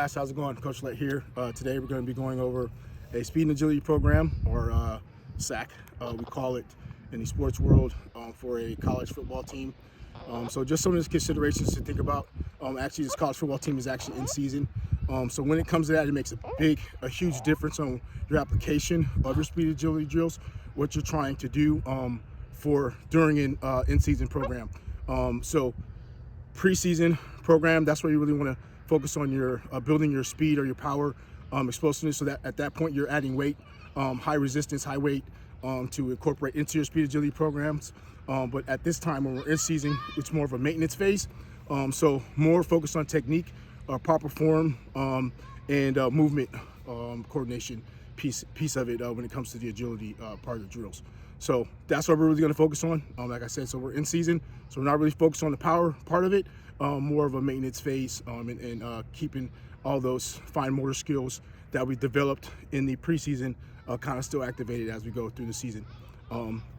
How's it going? Coach Lett here. Today we're going to be going over a speed and agility program, or SAC, we call it in the sports world, for a college football team. So just some of the considerations to think about. Actually, this college football team is actually in season. So when it comes to that, it makes a huge difference on your application of your speed agility drills, what you're trying to do during an in-season program. So preseason program, that's where you really want to focus on your building your speed or your power, explosiveness, so that at that point you're adding weight, high resistance, high weight, to incorporate into your speed agility programs. But at this time, when we're in season, it's more of a maintenance phase. So more focused on technique, proper form, and movement coordination piece of it when it comes to the agility part of the drills. So that's what we're really going to focus on. Like I said, so we're in season, so we're not really focused on the power part of it, more of a maintenance phase, and keeping all those fine motor skills that we developed in the preseason kind of still activated as we go through the season.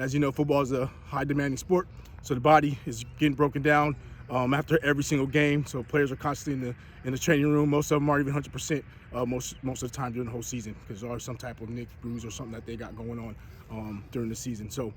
As you know, football is a high demanding sport, so the body is getting broken down after every single game. So players are constantly in the training room. Most of them aren't even 100% most of the time during the whole season, because there's always some type of nick, bruise, or something that they got going on during the season. So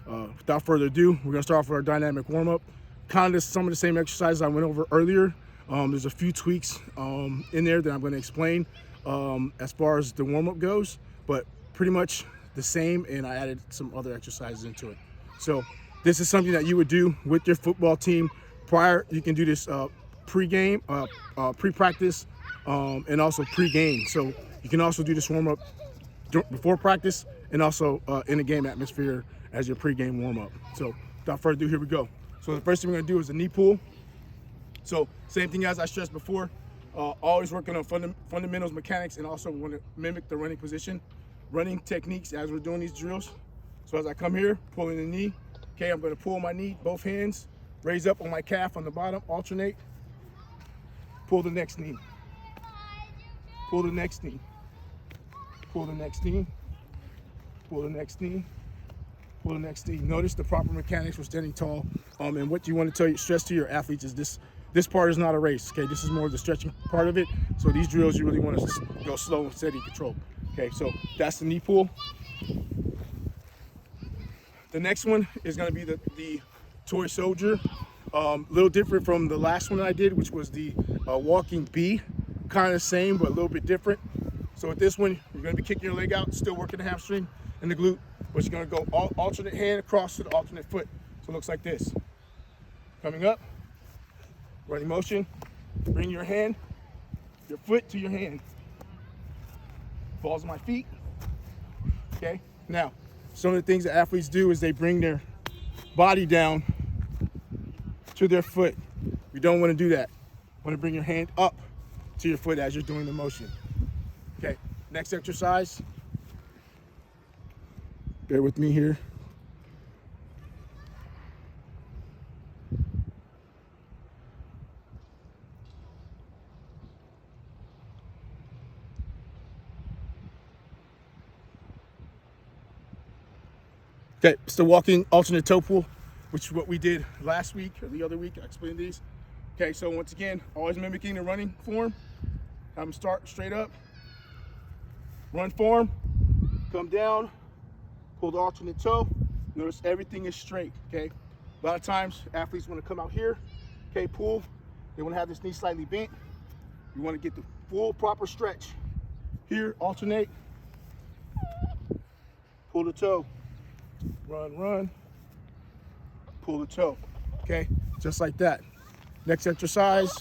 without further ado, we're going to start off with our dynamic warm-up. Kind of some of the same exercises I went over earlier. There's a few tweaks in there that I'm going to explain as far as the warm-up goes, but pretty much the same, and I added some other exercises into it. So this is something that you would do with your football team prior. You can do this pre-game, pre-practice, and also pre-game. So you can also do this warm-up before practice and also in a game atmosphere as your pre-game warm-up. So without further ado, here we go. So the first thing we're going to do is the knee pull. So same thing as I stressed before, always working on fundamentals, mechanics, and also want to mimic the running position, running techniques as we're doing these drills. So as I come here, pulling the knee, okay, I'm going to pull my knee, both hands, raise up on my calf on the bottom, alternate, pull the next knee, pull the next knee, pull the next knee, pull the next knee, pull the next knee. Notice the proper mechanics for standing tall. And what you want to stress to your athletes is this part is not a race, okay? This is more of the stretching part of it. So these drills, you really want to go slow and steady, control. Okay, so that's the knee pull. The next one is going to be the toy soldier. A little different from the last one I did, which was the walking bee. Kind of same, but a little bit different. So with this one, you're going to be kicking your leg out, still working the hamstring and the glute, but you're going to go alternate hand across to the alternate foot. So it looks like this. Coming up, running motion, bring your foot to your hand. Balls on my feet. Okay, now some of the things that athletes do is they bring their body down to their foot. You don't want to do that. You want to bring your hand up to your foot as you're doing the motion. Okay, next exercise. Bear with me here. Okay, it's the walking alternate toe pull, which is what we did last week or the other week. I explained these. Okay, so once again, always mimicking the running form. Have them start straight up, run form, come down, pull the alternate toe. Notice everything is straight, okay? A lot of times, athletes want to come out here, okay, pull. They want to have this knee slightly bent. You want to get the full proper stretch. Here, alternate, pull the toe. Run, pull the toe, okay? Just like that. Next exercise.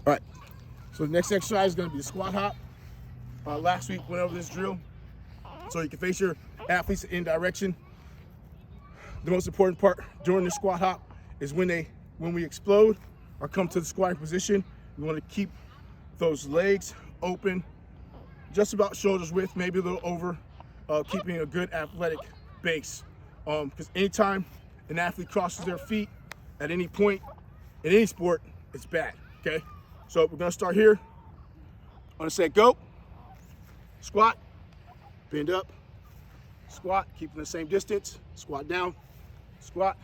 All right, so the next exercise is gonna be the squat hop. Last week went over this drill. So you can face your athletes in direction. The most important part during the squat hop is when we explode or come to the squatting position, we want to keep those legs open, just about shoulders width, maybe a little over, keeping a good athletic base. Because anytime an athlete crosses their feet at any point in any sport, it's bad, okay? So we're gonna start here. I'm gonna say go, Squat, bend up, squat, keeping the same distance, squat down, squat,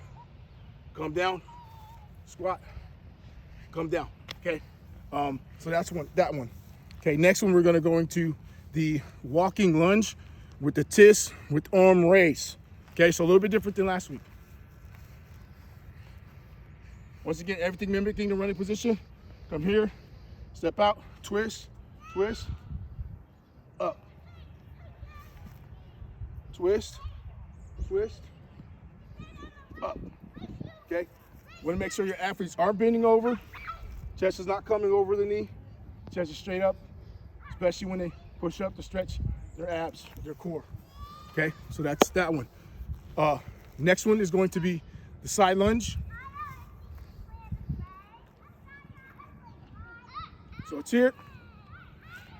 come down, squat, come down, okay? So that's that one. Okay, next one we're gonna go into the walking lunge with the TIS with arm raise. Okay, so a little bit different than last week. Once again, everything mimicking the running position. Come here, step out, twist, twist, up. Twist, twist, up. Okay? Want to make sure your athletes are bending over. Chest is not coming over the knee. Chest is straight up, especially when they push up to stretch their abs, their core. Okay? So that's that one. Next one is going to be the side lunge. So it's here,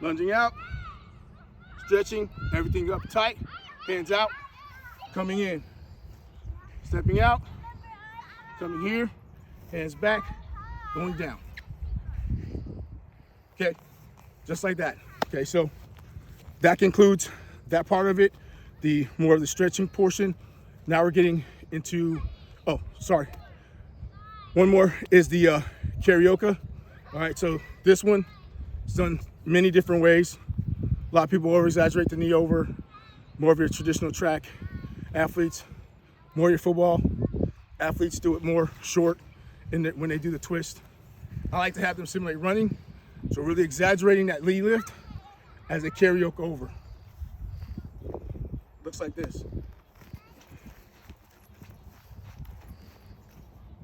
lunging out, stretching, everything up tight, hands out, coming in, stepping out, coming here, hands back, going down. Okay, just like that. Okay, so that concludes that part of it, the more of the stretching portion. Now we're getting into, oh, sorry. One more is the karaoke. All right, so this one is done many different ways. A lot of people over-exaggerate the knee over, more of your traditional track athletes, more your football athletes do it more short when they do the twist. I like to have them simulate running, so really exaggerating that knee lift as they karaoke over. Looks like this.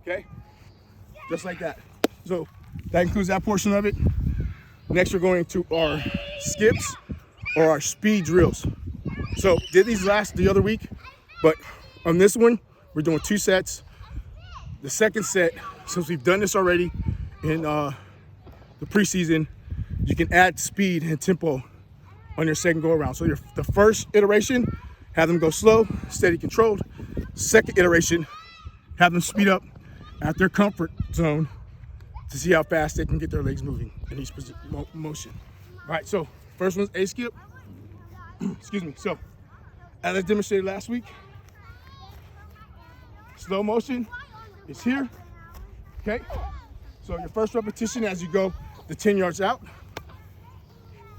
Okay, just like that. So that includes that portion of it. Next, we're going to our skips or our speed drills. So did these the other week, but on this one, we're doing 2 sets. The second set, since we've done this already in the preseason, you can add speed and tempo on your second go around. So the first iteration, have them go slow, steady, controlled. Second iteration, have them speed up at their comfort zone to see how fast they can get their legs moving in each motion. All right, so first one's A skip. Excuse me. So as I demonstrated last week, slow motion is here. Okay, so your first repetition as you go the 10 yards out.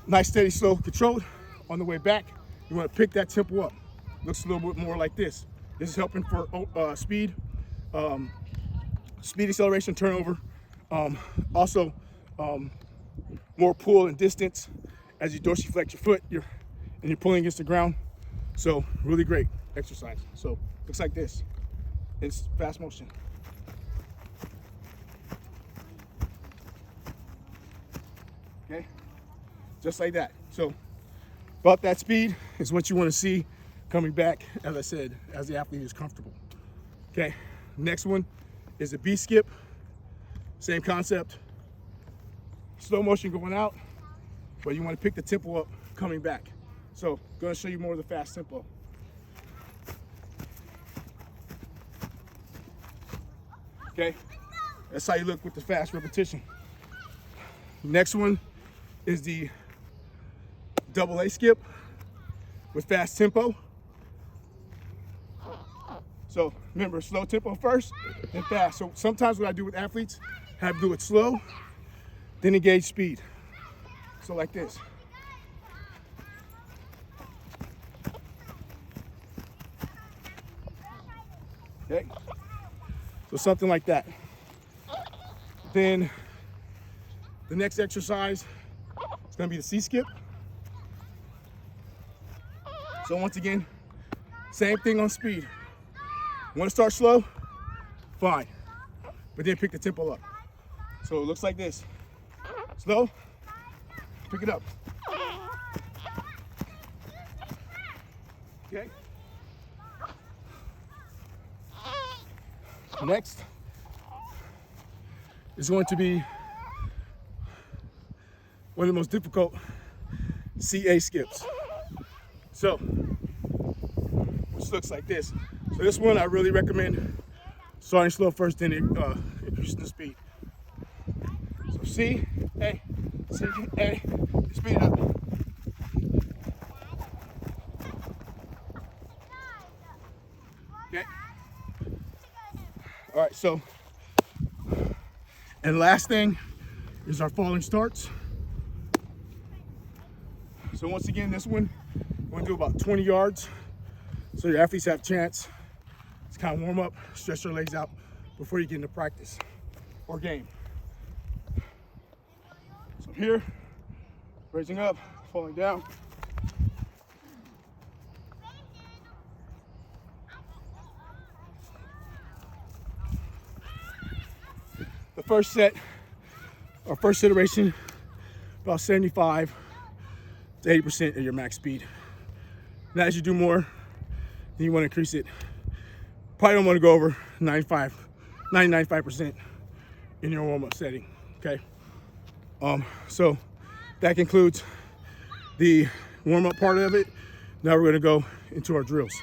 Nice, steady, slow, controlled. On the way back, you want to pick that tempo up. Looks a little bit more like this. This is helping for speed, speed acceleration, turnover. Also, more pull and distance as you dorsiflex your foot and you're pulling against the ground. So really great exercise. So looks like this. It's fast motion. Okay, just like that. So about that speed is what you want to see coming back, as I said, as the athlete is comfortable. Okay, next one is a B skip. Same concept. Slow motion going out, but you want to pick the tempo up coming back. So going to show you more of the fast tempo. Okay, that's how you look with the fast repetition. Next one is the double A skip with fast tempo. So remember, slow tempo first, then fast. So sometimes what I do with athletes, have them do it slow, then engage speed. So like this. Okay, so something like that. Then the next exercise is going to be the C skip. So once again, same thing on speed. Want to start slow? Fine, but then pick the tempo up. So it looks like this. Slow, pick it up. Okay. Next is going to be one of the most difficult CA skips. So, which looks like this. So this one I really recommend starting slow first, then increasing the speed. So C, A, speed it up. okay? All right, so, and last thing is our falling starts. So once again, this one, we're gonna do about 20 yards. So your athletes have a chance to kind of warm up, stretch their legs out before you get into practice or game. So here, raising up, falling down. The first set, our first iteration, about 75 to 80% of your max speed. Now as you do more, then you want to increase it. Probably don't want to go over 95% in your warm-up setting, okay? So that concludes the warm-up part of it. Now we're gonna go into our drills.